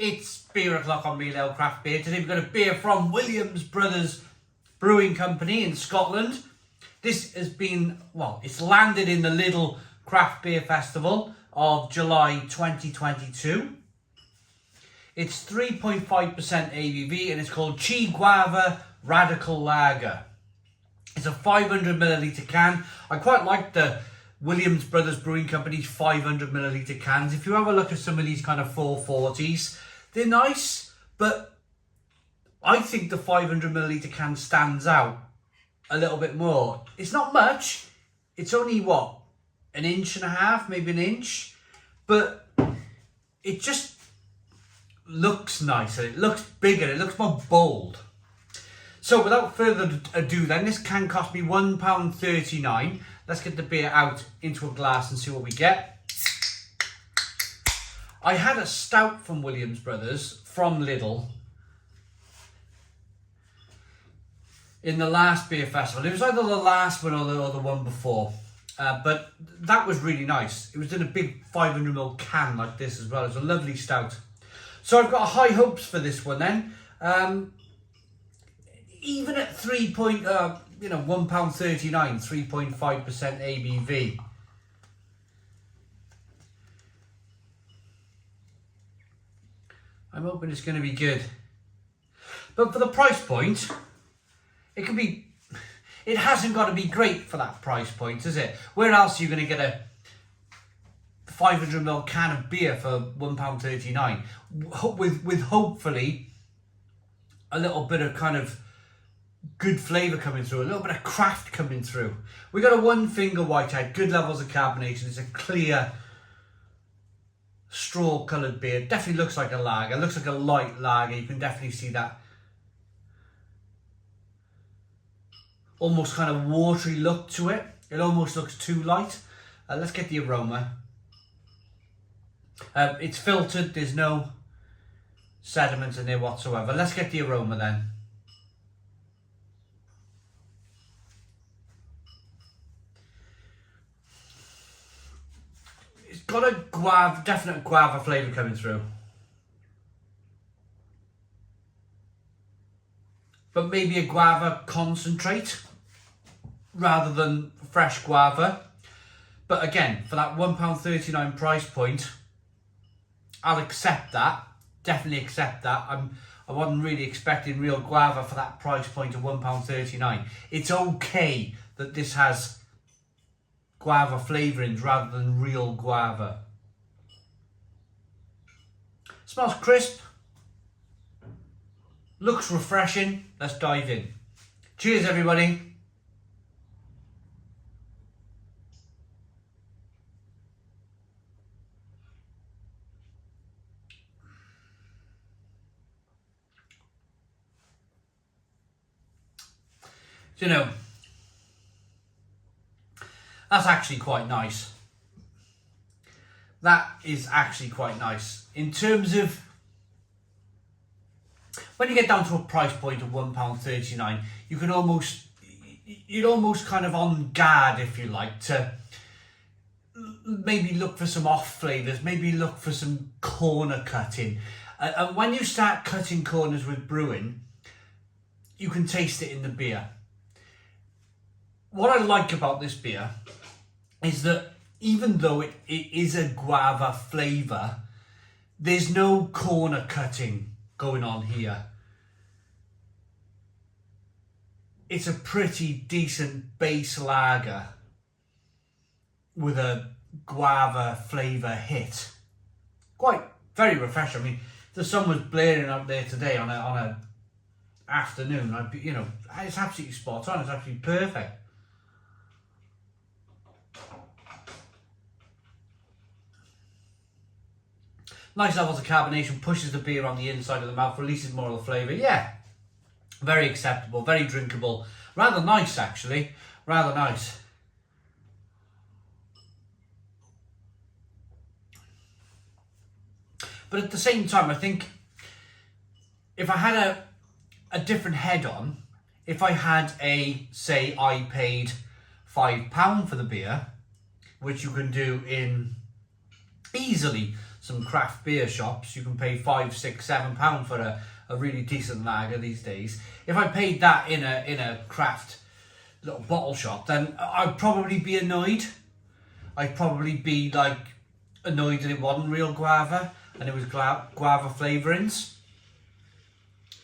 It's beer o'clock on Real Ale Craft Beer. Today we've got a beer from Williams Brothers Brewing Company in Scotland. This has been, well, it's landed in the Lidl Craft Beer Festival of July 2022. It's 3.5% ABV and it's called Guava Radical Lager. It's a 500ml can. I quite like the Williams Brothers Brewing Company's 500ml cans. If you have a look at some of these kind of 440s, they're nice, but I think the 500ml can stands out a little bit more. It's not much. It's only, what, an inch and a half, maybe an inch, but it just looks nicer. It looks bigger. It looks more bold. So without further ado then, this can cost me £1.39. Let's get the beer out into a glass and see what we get. I had a stout from Williams Brothers from Lidl in the last beer festival. It was either the last one or the one before. But that was really nice. It was in a big 500ml can like this as well. It's a lovely stout. So I've got high hopes for this one then. Even at £1.39, 3.5% ABV. I'm hoping it's going to be good. But for the price point, it hasn't got to be great for that price point, is it? Where else are you going to get a 500ml can of beer for £1.39 with hopefully a little bit of kind of good flavour coming through, a little bit of craft coming through. We got a one finger whitehead, good levels of carbonation. It's a clear straw coloured beer. Definitely looks like a lager. It looks like a light lager. You can definitely see that almost kind of watery look to it. It almost looks too light. Let's get the aroma. It's filtered. There's no sediment in there whatsoever. Let's get the aroma then. It's got a definite guava flavour coming through. But maybe a guava concentrate rather than fresh guava. But again, for that £1.39 price point, I'll accept that. Definitely accept that. I wasn't really expecting real guava for that price point of £1.39. It's okay that this has guava flavourings rather than real guava. Smells crisp. Looks refreshing. Let's dive in. Cheers, everybody. So, that's actually quite nice. That is actually quite nice. In terms of, when you get down to a price point of £1.39, you're almost kind of on guard, if you like, to maybe look for some off flavours, maybe look for some corner cutting. And when you start cutting corners with brewing, you can taste it in the beer. What I like about this beer is that even though it is a guava flavour, there's no corner cutting going on here. It's a pretty decent base lager with a guava flavour hit. Very refreshing. I mean, if the sun was blaring out there today on a afternoon, I'd be, it's absolutely spot on. It's absolutely perfect. Nice levels of carbonation, pushes the beer on the inside of the mouth, releases more of the flavour. Yeah, very acceptable, very drinkable. Rather nice, actually. Rather nice. But at the same time, I think if I had a different head on, if I had say I paid £5 for the beer, which you can do in easily some craft beer shops, you can pay £5, £6, £7 for a really decent lager these days. If I paid that in a craft little bottle shop, then I'd probably be annoyed. I'd probably be like annoyed that it wasn't real guava and it was guava flavourings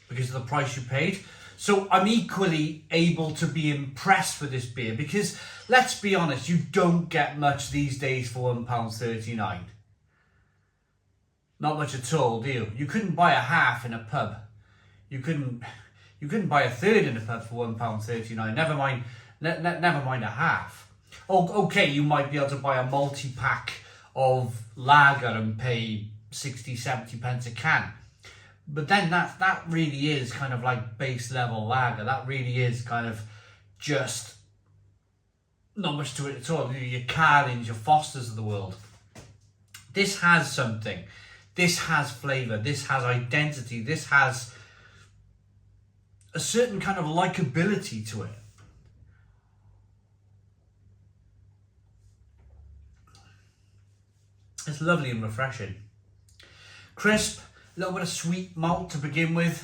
because of the price you paid. So I'm equally able to be impressed with this beer because, let's be honest, you don't get much these days for £1.39. Not much at all, do you? You couldn't buy a half in a pub. You couldn't buy a third in a pub for £1.39. Never mind a half. Oh, okay, you might be able to buy a multi-pack of lager and pay 60, 70 pence a can. But then that really is kind of like base level lager. That really is kind of just not much to it at all. Your Carlins, your Fosters of the world. This has something. This has flavour. This has identity. This has a certain kind of likability to it. It's lovely and refreshing. Crisp. A little bit of sweet malt to begin with.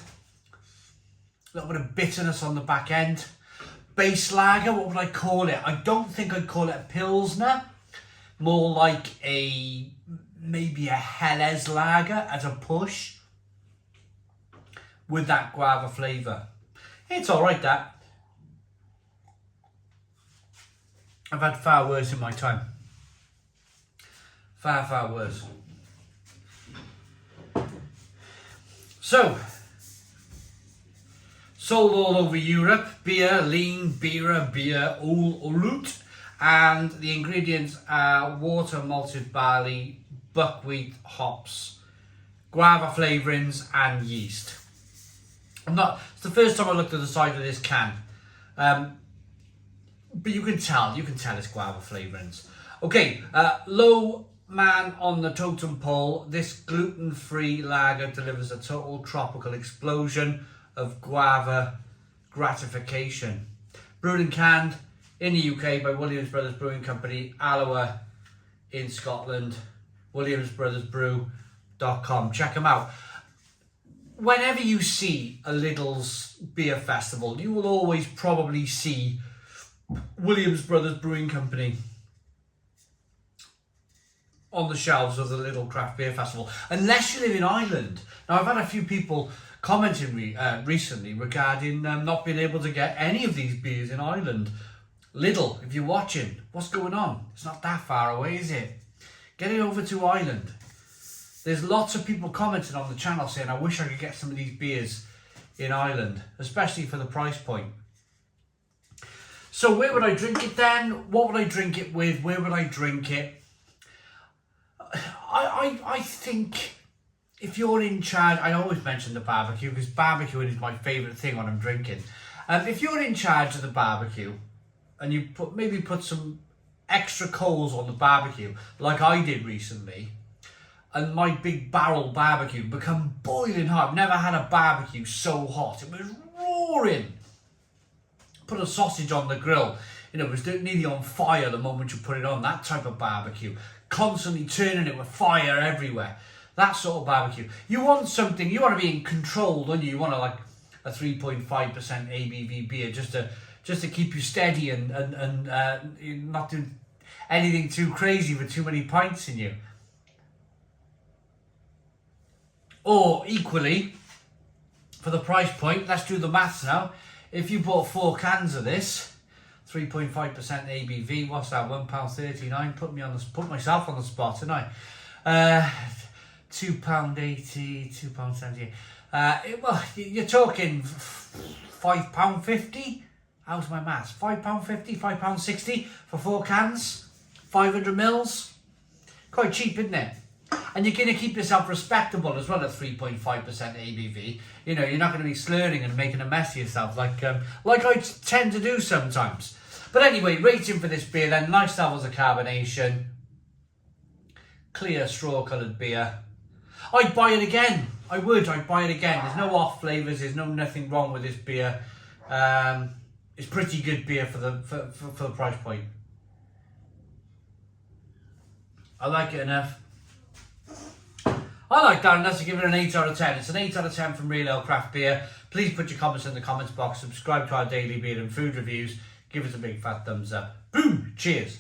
A little bit of bitterness on the back end. Base lager, what would I call it? I don't think I'd call it a Pilsner. More like maybe a Helles lager as a push. With that guava flavour. It's alright, that. I've had far worse in my time. Far, far worse. So, sold all over Europe, beer, lean, beer, oat, and the ingredients are water, malted barley, buckwheat, hops, guava flavourings, and yeast. It's the first time I looked at the side of this can, but you can tell it's guava flavourings. Okay, low man on the totem pole, this gluten-free lager delivers a total tropical explosion of guava gratification. Brewed and canned in the UK by Williams Brothers Brewing Company, Alloa in Scotland, williamsbrothersbrew.com. Check them out. Whenever you see a Lidl's beer festival, you will always probably see Williams Brothers Brewing Company on the shelves of the Lidl Craft Beer Festival, unless you live in Ireland. Now, I've had a few people commenting recently regarding not being able to get any of these beers in Ireland. Lidl, if you're watching, what's going on? It's not that far away, is it? Get it over to Ireland. There's lots of people commenting on the channel saying, I wish I could get some of these beers in Ireland, especially for the price point. So where would I drink it then? What would I drink it with? Where would I drink it? I think if you're in charge, I always mention the barbecue because barbecuing is my favourite thing when I'm drinking. If you're in charge of the barbecue and you maybe put some extra coals on the barbecue like I did recently, and my big barrel barbecue become boiling hot. I've never had a barbecue so hot. It was roaring. Put a sausage on the grill. It was nearly on fire the moment you put it on. That type of barbecue. Constantly turning it with fire everywhere. That sort of barbecue. You want something, you want to be in control, don't you? You want like a 3.5% ABV beer just to keep you steady and not do anything too crazy with too many pints in you. Or equally, for the price point, let's do the maths now. If you bought 4 cans of this, 3.5% ABV, what's that, £1.39? Put myself on the spot, didn't I? £2.80, £2.78. Well, you're talking £5.50? How's my maths? £5.50, £5.60 for 4 cans, 500 mils. Quite cheap, isn't it? And you're going to keep yourself respectable as well at 3.5% ABV. You're not going to be slurring and making a mess of yourself like I tend to do sometimes. But anyway, rating for this beer then, nice levels of carbonation, clear straw-coloured beer. I'd buy it again. I'd buy it again. There's no off flavours, there's nothing wrong with this beer. It's pretty good beer for the price point. I like it enough. I like that, and that's to give it an 8 out of 10. It's an 8 out of 10 from Real Ale Craft Beer. Please put your comments in the comments box. Subscribe to our daily beer and food reviews. Give us a big fat thumbs up. Boom! Cheers!